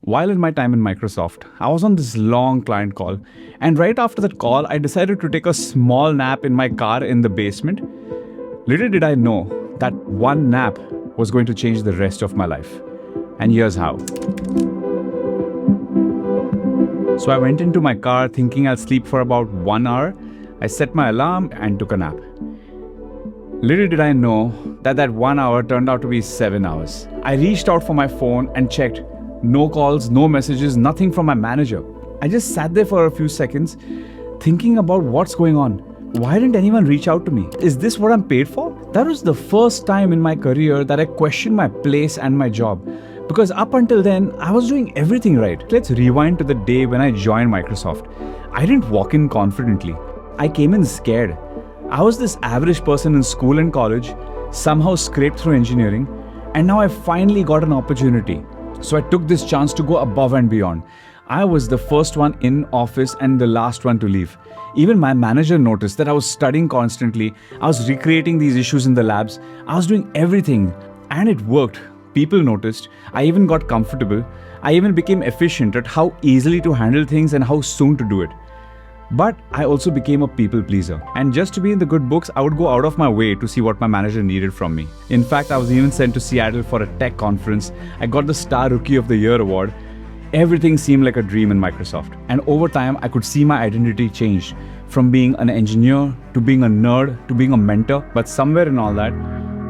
While in my time in Microsoft, I was on this long client call, and right after that call, I decided to take a small nap in my car in the basement. Little did I know that one nap was going to change the rest of my life. And here's how. So I went into my car thinking I'll sleep for about 1 hour. I set my alarm and took a nap. Little did I know that 1 hour turned out to be 7 hours. I reached out for my phone and checked. No calls, no messages, nothing from my manager. I just sat there for a few seconds thinking about what's going on. Why didn't anyone reach out to me? Is this what I'm paid for? That was the first time in my career that I questioned my place and my job. Because up until then, I was doing everything right. Let's rewind to the day when I joined Microsoft. I didn't walk in confidently. I came in scared. I was this average person in school and college, somehow scraped through engineering, and now I finally got an opportunity. So I took this chance to go above and beyond. I was the first one in office and the last one to leave. Even my manager noticed that I was studying constantly. I was recreating these issues in the labs. I was doing everything, and it worked. People noticed. I even got comfortable. I even became efficient at how easily to handle things and how soon to do it. But I also became a people pleaser. And just to be in the good books, I would go out of my way to see what my manager needed from me. In fact, I was even sent to Seattle for a tech conference. I got the Star Rookie of the Year award. Everything seemed like a dream in Microsoft. And over time, I could see my identity change from being an engineer to being a nerd to being a mentor. But somewhere in all that,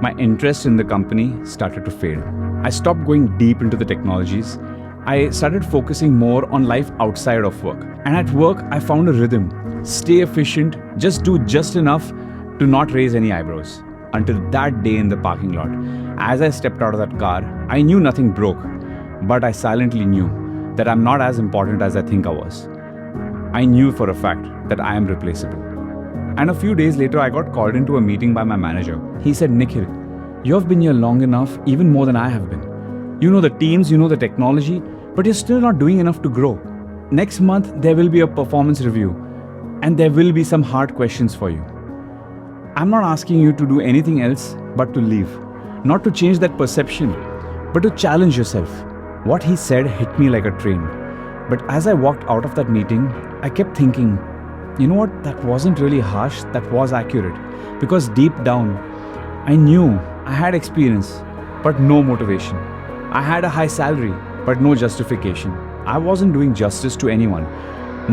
my interest in the company started to fade. I stopped going deep into the technologies. I started focusing more on life outside of work. And at work, I found a rhythm. Stay efficient, just do just enough to not raise any eyebrows. Until that day in the parking lot. As I stepped out of that car, I knew nothing broke. But I silently knew that I'm not as important as I think I was. I knew for a fact that I am replaceable. And a few days later, I got called into a meeting by my manager. He said, "Nikhil, you have been here long enough, even more than I have been. You know the teams, you know the technology, but you're still not doing enough to grow. Next month, there will be a performance review, and there will be some hard questions for you. I'm not asking you to do anything else but to leave. Not to change that perception, but to challenge yourself." What he said hit me like a train. But as I walked out of that meeting, I kept thinking, you know what, that wasn't really harsh, that was accurate. Because deep down, I knew I had experience, but no motivation. I had a high salary, but no justification. I wasn't doing justice to anyone.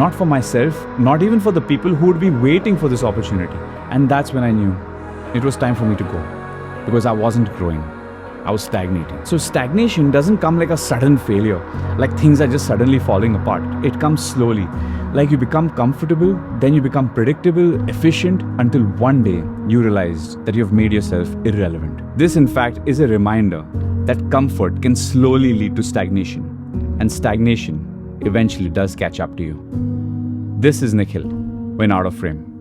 Not for myself, not even for the people who would be waiting for this opportunity. And that's when I knew it was time for me to go. Because I wasn't growing. I was stagnating. So stagnation doesn't come like a sudden failure, like things are just suddenly falling apart. It comes slowly. Like you become comfortable, then you become predictable, efficient, until one day you realize that you've made yourself irrelevant. This, in fact, is a reminder that comfort can slowly lead to stagnation. And stagnation eventually does catch up to you. This is Nikhil, when out of frame.